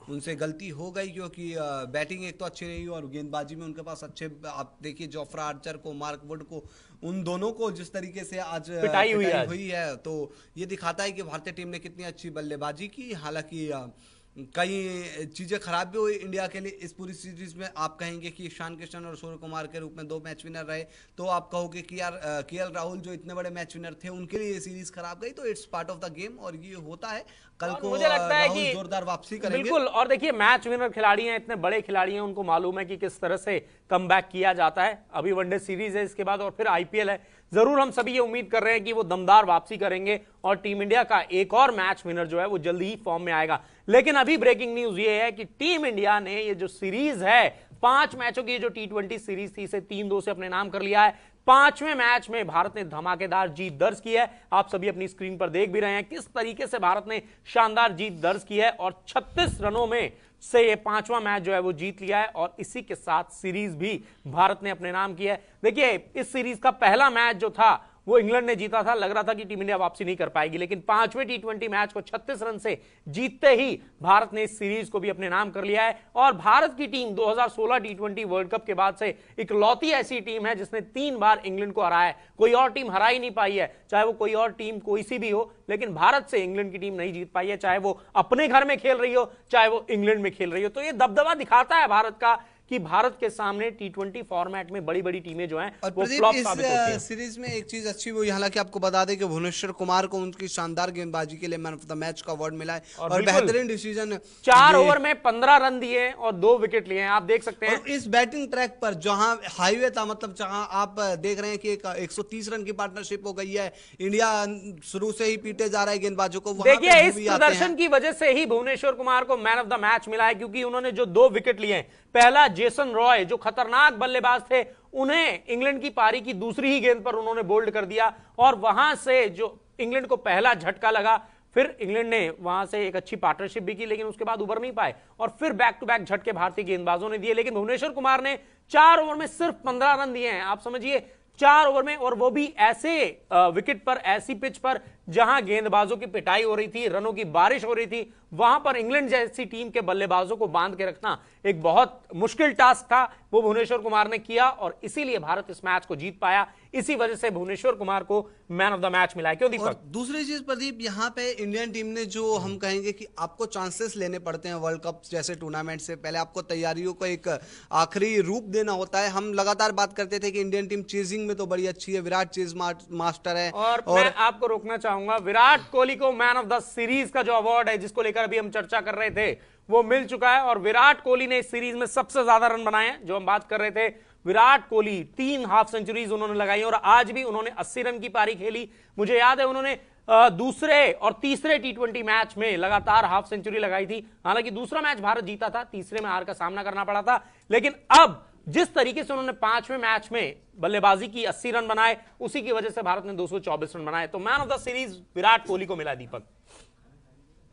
B: उनसे गलती हो गई, क्योंकि बैटिंग एक तो अच्छी रही और गेंदबाजी में उनके पास अच्छे, आप देखिए जोफ्रा आर्चर को, मार्क वुड को, उन दोनों को जिस तरीके से आज
A: पिटाई
B: हुई है, तो ये दिखाता है कि भारतीय टीम ने कितनी अच्छी बल्लेबाजी की। हालांकि कई चीजें खराब भी हुई इंडिया के लिए इस पूरी सीरीज में। आप कहेंगे कि ईशान किशन और सूर्य कुमार के रूप में 2 मैच विनर रहे, तो आप कहोगे कि यार केएल राहुल जो इतने बड़े मैच विनर थे उनके लिए ये सीरीज खराब गई, तो it's part of the game और ये होता है। कल को
A: मुझे लगता है कि
B: जोरदार वापसी करेंगे।
A: बिल्कुल, और देखिए मैच विनर खिलाड़ी हैं, इतने बड़े खिलाड़ी हैं, उनको मालूम है कि किस तरह से कमबैक किया जाता है। अभी वनडे सीरीज है इसके बाद और फिर आईपीएल है। जरूर हम सभी ये उम्मीद कर रहे हैं कि वो दमदार वापसी करेंगे और टीम इंडिया का एक और मैच विनर जो है वो जल्दी ही फॉर्म में आएगा। लेकिन अभी ब्रेकिंग न्यूज ये है कि टीम इंडिया ने ये जो सीरीज है, 5 मैचों की जो T20 सीरीज थी, इसे 3-2 से अपने नाम कर लिया है। 5वें मैच में भारत ने धमाकेदार जीत दर्ज की है। आप सभी अपनी स्क्रीन पर देख भी रहे हैं किस तरीके से भारत ने शानदार जीत दर्ज की है और 36 रनों में से ये 5वां मैच जो है वो जीत लिया है और इसी के साथ सीरीज भी भारत ने अपने नाम किया है। देखिए इस सीरीज का पहला मैच जो था वो इंग्लैंड ने जीता था, लग रहा था कि टीम इंडिया वापसी नहीं कर पाएगी, लेकिन 5वें T20 मैच को 36 रन से जीतते ही भारत ने इस सीरीज को भी अपने नाम कर लिया है। और भारत की टीम 2016 T20 वर्ल्ड कप के बाद से इकलौती ऐसी टीम है जिसने 3 बार इंग्लैंड को हराया है। कोई और टीम हरा ही नहीं पाई है, चाहे वो कोई और टीम कोई सी भी हो, लेकिन भारत से इंग्लैंड की टीम नहीं जीत पाई है, चाहे वो अपने घर में खेल रही हो, चाहे वो इंग्लैंड में खेल रही हो। तो ये दबदबा दिखाता है भारत का कि भारत के सामने T20 फॉर्मेट में बड़ी बड़ी टीमें जो हैं वो फ्लॉप साबित होती हैं।
B: सीरीज में एक चीज अच्छी हुई, हालांकि आपको बता दें कि भुवनेश्वर कुमार को उनकी शानदार गेंदबाजी के लिए मैन ऑफ द मैच का अवार्ड मिला है और बेहतरीन डिसीजन,
A: 4 ओवर में 15 रन दिए और 2 विकेट लिए हैं, आप देख सकते हैं।
B: और इस बैटिंग ट्रैक पर जहां हाईवे था, मतलब जहां आप देख रहे हैं कि 130 रन की पार्टनरशिप हो गई है, इंडिया शुरू से ही पीटे जा रहा है गेंदबाजों को।
A: देखिए इस प्रदर्शन की वजह से ही भुवनेश्वर कुमार को मैन ऑफ द मैच मिला है, क्योंकि उन्होंने जो 2 विकेट लिए हैं, पहला जेसन रॉय जो खतरनाक बल्लेबाज थे, उन्हें इंग्लैंड की पारी की दूसरी ही गेंद पर उन्होंने बोल्ड कर दिया और वहां से जो इंग्लैंड को पहला झटका लगा, फिर इंग्लैंड ने वहां से एक अच्छी पार्टनरशिप भी की, लेकिन उसके बाद उबर नहीं पाए और फिर बैक टू बैक झटके भारतीय गेंदबाजों ने दिए। लेकिन भुवनेश्वर कुमार ने 4 ओवर में सिर्फ 15 रन दिए हैं, आप समझिए 4 ओवर में, और वो भी ऐसे विकेट पर, ऐसी पिच पर जहां गेंदबाजों की पिटाई हो रही थी, रनों की बारिश हो रही थी, वहां पर इंग्लैंड जैसी टीम के बल्लेबाजों को बांध के रखना एक बहुत मुश्किल टास्क था, वो भुवनेश्वर कुमार ने किया और इसीलिए भारत इस मैच को जीत पाया। इसी वजह से भुवनेश्वर कुमार को मैन ऑफ द मैच मिला है। क्यों दीपक?
B: दूसरी चीज प्रदीप, यहाँ पे इंडियन टीम ने जो हम कहेंगे कि आपको चांसेस लेने पड़ते हैं वर्ल्ड कप जैसे टूर्नामेंट से पहले, आपको तैयारियों को एक आखिरी रूप देना होता है। हम लगातार बात करते थे कि इंडियन टीम चेजिंग में तो बड़ी अच्छी है, विराट चेज मास्टर है,
A: और मैं आपको रोकना चाहूंगा, विराट कोहली को मैन ऑफ द सीरीज का जो अवार्ड है जिसको लेकर अभी हम चर्चा कर रहे थे वो मिल चुका है और विराट कोहली ने इस सीरीज में सबसे ज्यादा रन बनाए हैं। जो हम बात कर रहे थे, विराट कोहली 3 हाफ सेंचुरीज उन्होंने लगाई और आज भी उन्होंने 80 रन की पारी खेली। मुझे याद है उन्होंने दूसरे और तीसरे T20 मैच में लगातार हाफ सेंचुरी लगाई थी। हालांकि दूसरा मैच भारत जीता था, तीसरे में हार का सामना करना पड़ा था, लेकिन अब जिस तरीके से उन्होंने 5वें मैच में बल्लेबाजी की, 80 रन बनाए, उसी की वजह से भारत ने 224 रन बनाए। तो man of the series Virat Kohli को मिला। दीपक?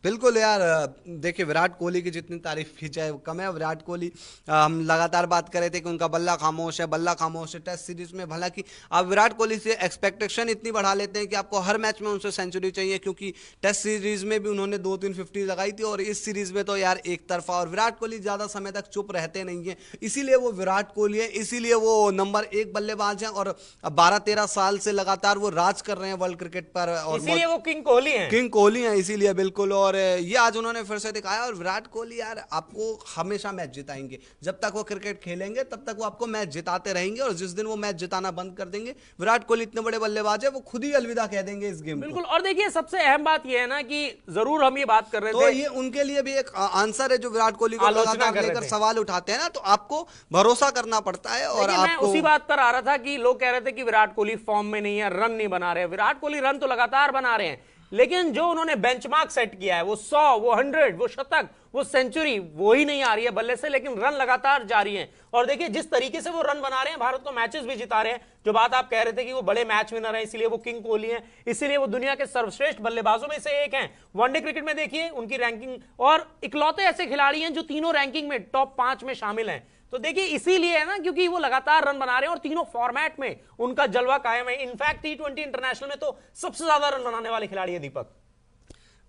B: बिल्कुल यार, देखिए विराट कोहली की जितनी तारीफ की जाए वो कम है। विराट कोहली, हम लगातार बात कर रहे थे कि उनका बल्ला खामोश है, बल्ला खामोश है टेस्ट सीरीज में। भला कि आप विराट कोहली से एक्सपेक्टेशन इतनी बढ़ा लेते हैं कि आपको हर मैच में उनसे सेंचुरी चाहिए, क्योंकि टेस्ट सीरीज में भी उन्होंने 2-3 50 लगाई थी और इस सीरीज में तो यार एक तरफा। और विराट कोहली ज्यादा समय तक चुप रहते नहीं है, इसीलिए वो विराट कोहली है, इसीलिए वो नंबर 1 बल्लेबाज हैं और 12-13 साल से लगातार वो राज कर रहे हैं वर्ल्ड क्रिकेट पर, और
A: इसीलिए वो किंग कोहली हैं।
B: किंग कोहली हैं इसीलिए, बिल्कुल। और ये आज उन्होंने फिर से दिखाया। और विराट कोहली यार आपको हमेशा मैच जिताएंगे, जब तक वो क्रिकेट खेलेंगे तब तक वो आपको मैच जिताते रहेंगे, और जिस दिन वो मैच जिताना बंद कर देंगे, विराट कोहली इतने बड़े बल्लेबाज है, वो खुद ही अलविदा कह देंगे इस गेम को।
A: बिल्कुल। और देखिए सबसे अहम बात ये है ना कि जरूर हम ये बात कर रहे थे,
B: तो ये उनके लिए भी एक आंसर है जो विराट कोहली को लगातार लेकर सवाल उठाते हैं ना, तो आपको भरोसा करना पड़ता है। और
A: मैं उसी बात पर आ रहा था कि लोग कह रहे थे कि विराट कोहली फॉर्म में नहीं है, रन नहीं बना रहे। विराट कोहली रन तो लगातार बना रहे हैं, लेकिन जो उन्होंने बेंचमार्क सेट किया है, वो 100, वो 100, वो शतक, वो सेंचुरी, वो ही नहीं आ रही है बल्ले से, लेकिन रन लगातार जारी हैं। और देखिए जिस तरीके से वो रन बना रहे हैं, भारत को मैचेस भी जिता रहे हैं। जो बात आप कह रहे थे कि वो बड़े मैच विनर हैं, इसीलिए वो किंग कोहली हैं, इसीलिए वो दुनिया के सर्वश्रेष्ठ बल्लेबाजों में से एक हैं। वनडे क्रिकेट में देखिए उनकी रैंकिंग, और इकलौते ऐसे खिलाड़ी हैं जो तीनों रैंकिंग में टॉप 5 में शामिल हैं। तो देखिए इसीलिए है ना, क्योंकि वो लगातार रन बना रहे हैं और तीनों फॉर्मेट में उनका जलवा कायम है। इनफैक्ट T20 इंटरनेशनल में तो सबसे ज्यादा रन बनाने वाले खिलाड़ी है दीपक।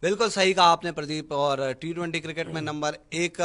B: बिल्कुल सही कहा आपने प्रदीप। और T20 क्रिकेट में नंबर 1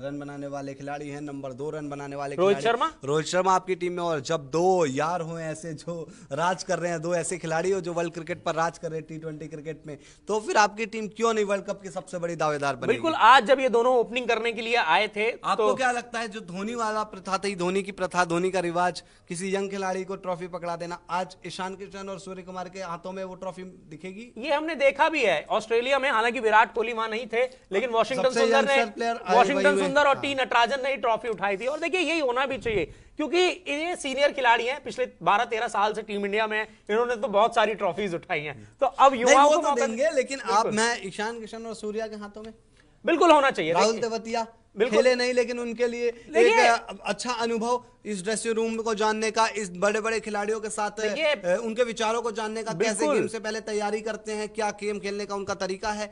B: रन बनाने वाले खिलाड़ी हैं, नंबर 2 रन बनाने वाले
A: रोहित शर्मा।
B: रोहित शर्मा आपकी टीम में। और जब 2 यार हो ऐसे जो राज कर रहे हैं, 2 ऐसे खिलाड़ी हो जो वर्ल्ड क्रिकेट पर राज कर रहे हैं T20 क्रिकेट में, तो फिर आपकी टीम क्यों नहीं वर्ल्ड कप की सबसे बड़ी दावेदार बनेगी?
A: बिल्कुल, आज जब ये दोनों ओपनिंग करने के लिए आए थे,
B: आपको क्या लगता है जो धोनी वाला प्रथा थी, धोनी की प्रथा, धोनी का रिवाज, किसी यंग खिलाड़ी को ट्रॉफी पकड़ा देना, आज ईशान किशन और सूर्य कुमार के हाथों में वो ट्रॉफी दिखेगी?
A: ये हमने देखा भी है ऑस्ट्रेलिया में। हालांकि विराट कोहली वहां नहीं थे, लेकिन वॉशिंगटन सुंदर और टी नटराजन ने ही ट्रॉफी उठाई थी। और देखिए यही होना भी चाहिए, क्योंकि ये सीनियर खिलाड़ी हैं, पिछले 12-13 साल से टीम इंडिया में, इन्होंने तो बहुत सारी ट्रॉफीज उठाई हैं। तो अब युवाओं को
B: मौका देंगे, लेकिन आप, मैं ईशान किशन और सूर्या के हाथों में
A: बिल्कुल होना चाहिए।
B: राहुल तेवतिया खेले नहीं, लेकिन उनके लिए एक अच्छा अनुभव इस ड्रेसिंग रूम को जानने का, इस बड़े बड़े खिलाड़ियों के साथ उनके विचारों को जानने का, कैसे गेम से पहले तैयारी करते हैं, क्या गेम खेलने का उनका तरीका है,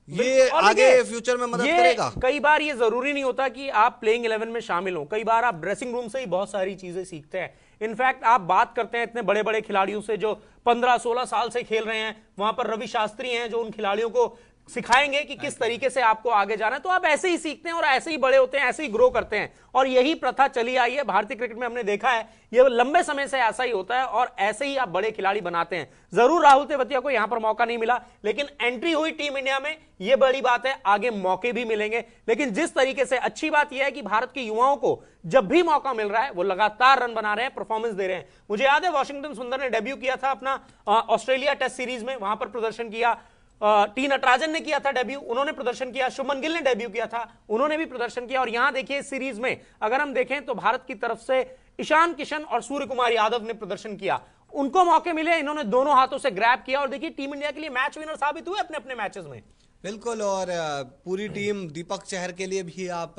B: ये आगे फ्यूचर में मदद करेगा।
A: कई बार ये जरूरी नहीं होता कि आप प्लेइंग 11 में शामिल हो, कई बार आप ड्रेसिंग रूम से ही बहुत सारी चीजें सीखते हैं। इनफैक्ट आप बात करते हैं इतने बड़े बड़े खिलाड़ियों से जो 15-16 साल से खेल रहे हैं, वहां पर रवि शास्त्री हैं जो उन खिलाड़ियों को सिखाएंगे कि किस तरीके से आपको आगे जाना है। तो आप ऐसे ही सीखते हैं और ऐसे ही बड़े होते हैं, ऐसे ही ग्रो करते हैं। और यही प्रथा चली आई है भारतीय क्रिकेट में, हमने देखा है ये लंबे समय से ऐसा ही होता है और ऐसे ही आप बड़े खिलाड़ी बनाते हैं। जरूर राहुल तेवतिया को यहां पर मौका नहीं मिला, लेकिन एंट्री हुई टीम इंडिया में, यह बड़ी बात है। आगे मौके भी मिलेंगे, लेकिन जिस तरीके से अच्छी बात यह है कि भारत के युवाओं को जब भी मौका मिल रहा है वो लगातार रन बना रहे हैं, परफॉर्मेंस दे रहे हैं। मुझे याद है वॉशिंगटन सुंदर ने डेब्यू किया था अपना ऑस्ट्रेलिया टेस्ट सीरीज में, वहां पर प्रदर्शन किया। टी नटराजन ने किया था डेब्यू, उन्होंने प्रदर्शन किया। शुभमन गिल ने डेब्यू किया था, उन्होंने भी प्रदर्शन किया। और यहां देखिए इस सीरीज में अगर हम देखें तो भारत की तरफ से ईशान किशन और सूर्य कुमार यादव ने प्रदर्शन किया। उनको मौके मिले, इन्होंने दोनों हाथों से ग्रैब किया और देखिए टीम इंडिया के लिए मैच विनर साबित हुए अपने अपने मैचेस में।
B: बिल्कुल। और पूरी टीम, दीपक चहर के लिए भी आप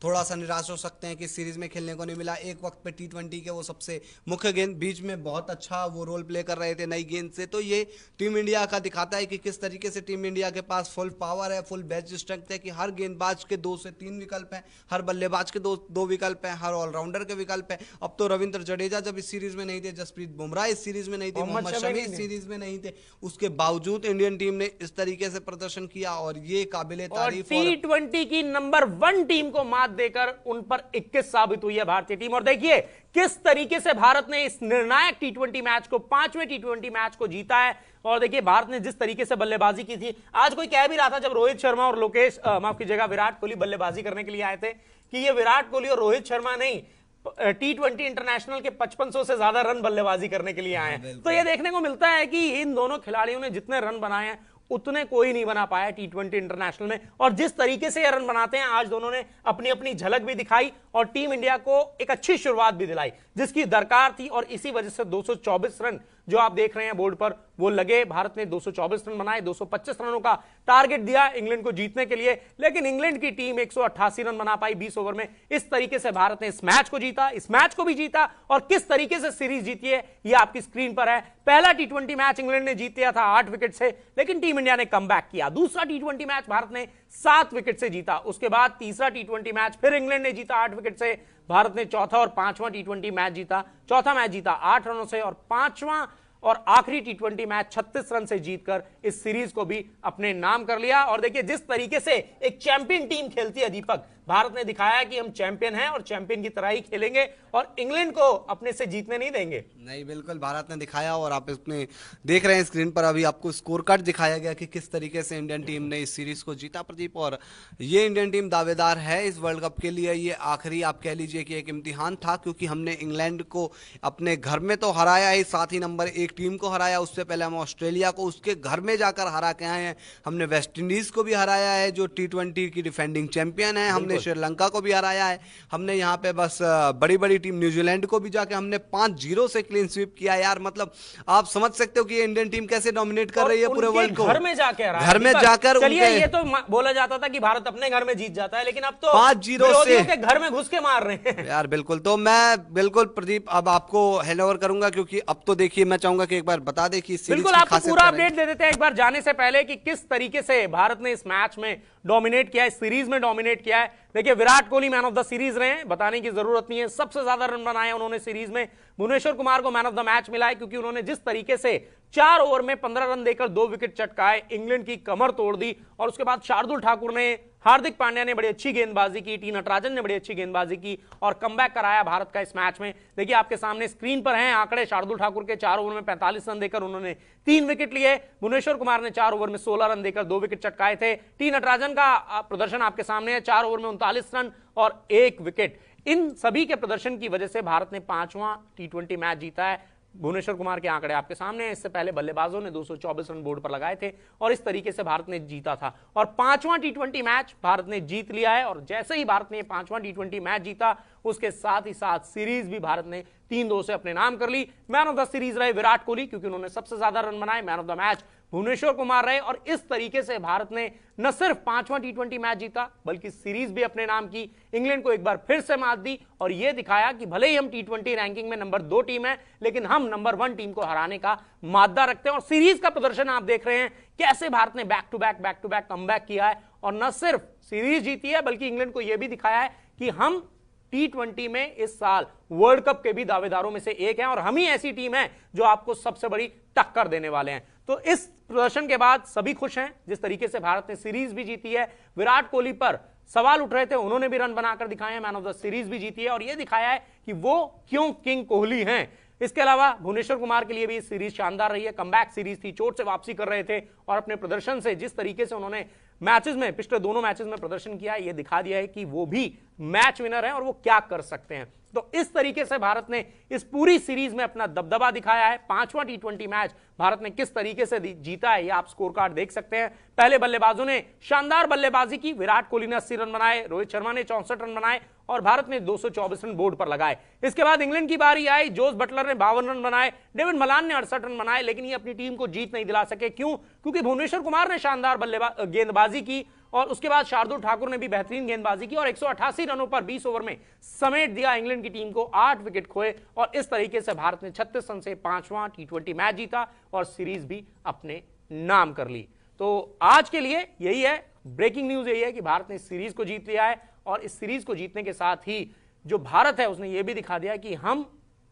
B: थोड़ा सा निराश हो सकते हैं कि सीरीज में खेलने को नहीं मिला। एक वक्त पे T20 के वो सबसे मुख्य गेंद, बीच में बहुत अच्छा वो रोल प्ले कर रहे थे नई गेंद से। तो ये टीम इंडिया का दिखाता है कि किस तरीके से टीम इंडिया के पास फुल पावर है, फुल बेंच स्ट्रेंथ है, कि हर गेंदबाज के 2 से 3 विकल्प हैं, हर बल्लेबाज के 2 विकल्प हैं, हर ऑलराउंडर के विकल्प हैं। अब तो रविंद्र जडेजा जब इस सीरीज में नहीं थे, जसप्रीत बुमराह इस सीरीज में नहीं थे, मोहम्मद शमी इस सीरीज में नहीं थे, उसके बावजूद इंडियन टीम ने इस तरीके से प्रदर्शन किया और ये काबिले तारीफ।
A: T20 की नंबर 1 टीम को मात देकर उन पर 21 साबित हुई है भारतीय टीम। और देखिए किस तरीके से भारत ने इस निर्णायक T20 मैच को, 5वें T20 मैच को जीता है। और देखिए भारत ने जिस तरीके से बल्लेबाजी की थी, आज कोई कह भी रहा था जब रोहित शर्मा और माफ कीजिएगा विराट कोहली बल्लेबाजी करने के लिए आए थे कि ये विराट कोहली और रोहित शर्मा नहीं, T20 इंटरनेशनल के 5500 से ज्यादा रन बल्लेबाजी करने के लिए आए हैं। तो यह देखने को मिलता है कि इन दोनों खिलाड़ियों ने जितने रन बनाए हैं उतने कोई नहीं बना पाया T20 इंटरनेशनल में। और जिस तरीके से ये रन बनाते हैं, आज दोनों ने अपनी अपनी झलक भी दिखाई और टीम इंडिया को एक अच्छी शुरुआत भी दिलाई जिसकी दरकार थी। और इसी वजह से 224 रन जो आप देख रहे हैं बोर्ड पर वो लगे। भारत ने 224 रन बनाए, 225 रनों का टारगेट दिया इंग्लैंड को जीतने के लिए, लेकिन इंग्लैंड की टीम 188 रन बना पाई 20 ओवर में। इस तरीके से भारत ने इस मैच को जीता, इस मैच को भी जीता। और किस तरीके से सीरीज जीती है ये आपकी स्क्रीन पर है। पहला T20 मैच इंग्लैंड ने जीत लिया था 8 विकेट से, लेकिन टीम इंडिया ने कमबैक किया। दूसरा T20 मैच भारत ने 7 विकेट से जीता। उसके बाद तीसरा T20 मैच फिर इंग्लैंड ने जीता 8 विकेट से। भारत ने चौथा और पांचवां T20 मैच जीता। चौथा मैच जीता 8 रनों से और पांचवां और आखिरी T20 मैच 36 रन से जीतकर इस सीरीज को भी अपने नाम कर लिया। और देखिए जिस तरीके से एक चैंपियन टीम खेलती है दीपक, भारत ने दिखाया कि हम चैंपियन हैं और चैंपियन की तरह ही खेलेंगे और इंग्लैंड को अपने से जीतने नहीं देंगे।
B: नहीं, बिल्कुल भारत ने दिखाया। और आप इसमें देख रहे हैं स्क्रीन पर अभी आपको स्कोर कार्ड दिखाया गया कि किस तरीके से इंडियन टीम ने इस सीरीज को जीता प्रदीप। और ये इंडियन टीम दावेदार है इस वर्ल्ड कप के लिए। ये आखिरी आप कह लीजिए कि एक इम्तिहान था, क्योंकि हमने इंग्लैंड को अपने घर में तो हराया ही, साथ ही नंबर 1 टीम को हराया। उससे पहले हम ऑस्ट्रेलिया को उसके घर में जाकर हरा के आए हैं। हमने वेस्ट इंडीज को भी हराया है जो T20 की डिफेंडिंग चैंपियन है। हमने श्रीलंका को भी हराया है। हमने यहाँ पे बस बड़ी बड़ी टीम न्यूजीलैंड को भी जाके हमने 5-0 से क्लीन स्वीप किया यार। मतलब आप समझ सकते हो कि ये इंडियन टीम कैसे डोमिनेट कर रही है पूरे वर्ल्ड को।
A: घर में जाके
B: घर में जाकर
A: चलिए, ये तो बोला जाता था कि भारत अपने घर में जीत जाता है, लेकिन अब तो
B: 5-0 से
A: के घर में घुस के मार रहे हैं
B: यार। बिल्कुल, तो मैं बिल्कुल प्रदीप अब आपको हैंड ओवर करूंगा, क्योंकि अब तो देखिए मैं चाहूंगा कि एक बार बता दे कि
A: बिल्कुल आपको पूरा अपडेट दे देते हैं एक बार जाने से पहले कि किस तरीके से भारत ने इस मैच में डोमिनेट किया है, सीरीज में डोमिनेट किया है। देखिए, Virat Kohli man of the series रहे हैं, बताने की जरूरत नहीं है। सबसे ज्यादा रन बनाए उन्होंने सीरीज में। भुवनेश्वर कुमार को मैन ऑफ द मैच मिला है, क्योंकि उन्होंने जिस तरीके से 4 ओवर में 15 रन देकर 2 विकेट चटकाए, इंग्लैंड की कमर तोड़ दी। और उसके बाद शार्दुल ठाकुर ने, हार्दिक पांड्या ने बड़ी अच्छी गेंदबाजी की, टी नटराजन ने बड़ी अच्छी गेंदबाजी की और कमबैक कराया भारत का इस मैच में। देखिए, आपके सामने स्क्रीन पर हैं आंकड़े। शार्दुल ठाकुर के 4 ओवर में 45 रन देकर उन्होंने 3 विकेट लिए। भुवनेश्वर कुमार ने 4 ओवर में 16 रन देकर 2 विकेट चटकाए थे। टी नटराजन का प्रदर्शन आपके सामने है, 4 ओवर में 39 रन और 1 विकेट। इन सभी के प्रदर्शन की वजह से भारत ने 5वां T20 मैच जीता है। भुवनेश्वर कुमार के आंकड़े आपके सामने हैं। इससे पहले बल्लेबाजों ने 224 रन बोर्ड पर लगाए थे और इस तरीके से भारत ने जीता था। और 5वां T20 मैच भारत ने जीत लिया है। और जैसे ही भारत ने 5वां T20 मैच जीता, उसके साथ ही साथ सीरीज भी भारत ने 3-2 से अपने नाम कर ली। मैन ऑफ द सीरीज रहे विराट कोहली, क्योंकि उन्होंने सबसे ज्यादा रन बनाए। Man of the match Bhuvneshwar Kumar रहे। और इस तरीके से भारत ने न सिर्फ 5वां T20 मैच जीता, बल्कि सीरीज भी अपने नाम की, इंग्लैंड को एक बार फिर से मात दी और यह दिखाया कि भले ही हम T20 रैंकिंग में नंबर 2 टीम है, लेकिन हम नंबर 1 टीम को हराने का मादा रखते हैं। और सीरीज का प्रदर्शन आप देख रहे हैं, कैसे भारत ने बैक टू बैक कमबैक किया है और न सिर्फ सीरीज जीती है, बल्कि इंग्लैंड को यह भी दिखाया है कि हम T20 में इस साल वर्ल्ड कप के भी दावेदारों में से एक हैं और हम ही ऐसी टीम है जो आपको सबसे बड़ी टक्कर देने वाले हैं। तो इस प्रदर्शन के बाद सभी खुश हैं, जिस तरीके से भारत ने सीरीज भी जीती है। विराट कोहली पर सवाल उठ रहे थे, उन्होंने भी रन बनाकर दिखाए हैं, मैन ऑफ द सीरीज भी जीती है और यह दिखाया है कि वो क्यों किंग कोहली हैं। इसके अलावा भुवनेश्वर कुमार के लिए भी सीरीज शानदार रही है। कमबैक सीरीज थी, चोट से वापसी कर रहे थे और अपने प्रदर्शन से जिस तरीके से उन्होंने मैचेस में, पिछले दोनों मैचेस में प्रदर्शन किया, यह दिखा दिया है कि वो भी मैच विनर हैं और वो क्या कर सकते हैं। तो इस तरीके से भारत ने इस पूरी सीरीज में अपना दबदबा दिखाया है। 5वां T20 मैच भारत ने किस तरीके से जीता है, ये आप स्कोर कार्ड देख सकते हैं। पहले बल्लेबाजों ने शानदार बल्लेबाजी की। विराट कोहली ने 80 रन बनाए, रोहित शर्मा ने 64 रन बनाए और भारत ने 224 रन बोर्ड पर लगाए। इसके बाद इंग्लैंड की बारी आई। जोस बटलर ने 52 रन बनाए, डेविड मलान ने 68 रन बनाए, लेकिन ये अपनी टीम को जीत नहीं दिला सके। क्यों? क्योंकि भुवनेश्वर कुमार ने शानदार गेंदबाजी की और उसके बाद शार्दुल ठाकुर ने भी बेहतरीन गेंदबाजी की और 188 रनों पर 20 ओवर में समेट दिया इंग्लैंड की टीम को। 8 विकेट खोए और इस तरीके से भारत ने 36 रन से 5वां T20 मैच जीता और सीरीज भी अपने नाम कर ली। तो आज के लिए यही है, ब्रेकिंग न्यूज यही है कि भारत ने सीरीज को जीत लिया है और इस सीरीज को जीतने के साथ ही जो भारत है उसने यह भी दिखा दिया कि हम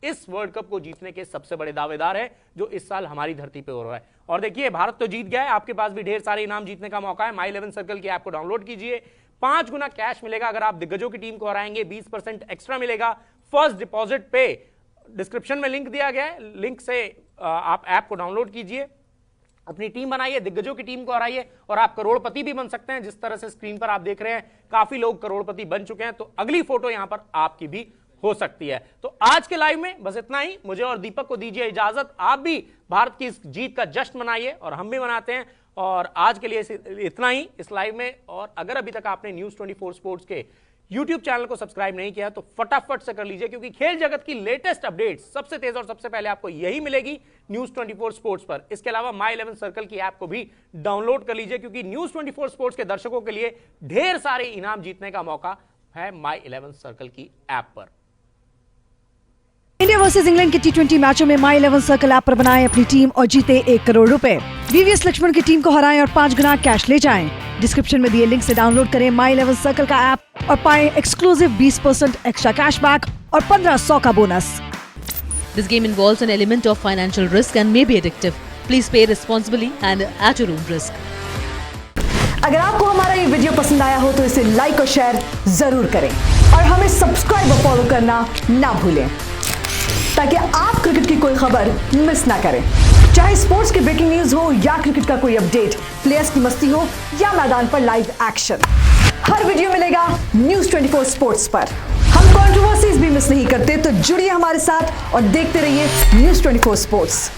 A: इस वर्ल्ड कप को जीतने के सबसे बड़े दावेदार है जो इस साल हमारी धरती पे हो रहा है। और देखिए, भारत तो जीत गया है, आपके पास भी ढेर सारे इनाम जीतने का मौका है। माई 11 सर्कल की ऐप को डाउनलोड कीजिए, 5 गुना कैश मिलेगा अगर आप दिग्गजों की टीम को हराएंगे, 20% एक्स्ट्रा मिलेगा फर्स्ट डिपॉजिट पे। डिस्क्रिप्शन में लिंक दिया गया है, लिंक से आप ऐप को डाउनलोड कीजिए, अपनी टीम बनाइए, दिग्गजों की टीम को हराइए और आप करोड़पति भी बन सकते हैं। जिस तरह से स्क्रीन पर आप देख रहे हैं, काफी लोग करोड़पति बन चुके हैं, तो अगली फोटो यहां पर आपकी भी हो सकती है। तो आज के लाइव में बस इतना ही। मुझे और दीपक को दीजिए इजाजत। आप भी भारत की इस जीत का जश्न मनाइए और हम भी मनाते हैं। और आज के लिए इतना ही इस लाइव में। और अगर अभी तक आपने न्यूज़ 24 स्पोर्ट्स के YouTube चैनल को सब्सक्राइब नहीं किया तो फटाफट से कर लीजिए, क्योंकि खेल जगत की लेटेस्ट अपडेट सबसे तेज और सबसे पहले आपको यही मिलेगी न्यूज़ 24 स्पोर्ट्स पर। इसके अलावा माई 11 सर्कल की ऐप को भी डाउनलोड कर लीजिए, क्योंकि न्यूज़ 24 स्पोर्ट्स के दर्शकों के लिए ढेर सारे इनाम जीतने का मौका है माई 11 सर्कल की ऐप पर।
C: इंडिया वर्सेस इंग्लैंड के T20 मैचों में माई 11 सर्कल ऐप पर बनाएं अपनी टीम और जीते 1 करोड़ रुपए। वीवीएस लक्ष्मण की टीम को हराएं और 5 गुना कैश ले जाएं। डिस्क्रिप्शन में दिए लिंक से डाउनलोड करें माई 11 सर्कल का ऐप और पाएं एक्सक्लूसिव 20% एक्स्ट्रा कैशबैक और 1500 का bonus.
D: This game involves an element of financial risk and may be addictive. Please pay responsibly and at your own risk.
C: अगर आपको हमारा ये वीडियो पसंद आया हो तो इसे लाइक और शेयर जरूर करें और हमें सब्सक्राइब और फॉलो करना ना भूलें, ताकि आप क्रिकेट की कोई खबर मिस ना करें। चाहे स्पोर्ट्स की ब्रेकिंग न्यूज हो या क्रिकेट का कोई अपडेट, प्लेयर्स की मस्ती हो या मैदान पर लाइव एक्शन, हर वीडियो मिलेगा न्यूज़ 24 स्पोर्ट्स पर। हम कंट्रोवर्सीज भी मिस नहीं करते, तो जुड़िए हमारे साथ और देखते रहिए न्यूज़ 24 स्पोर्ट्स।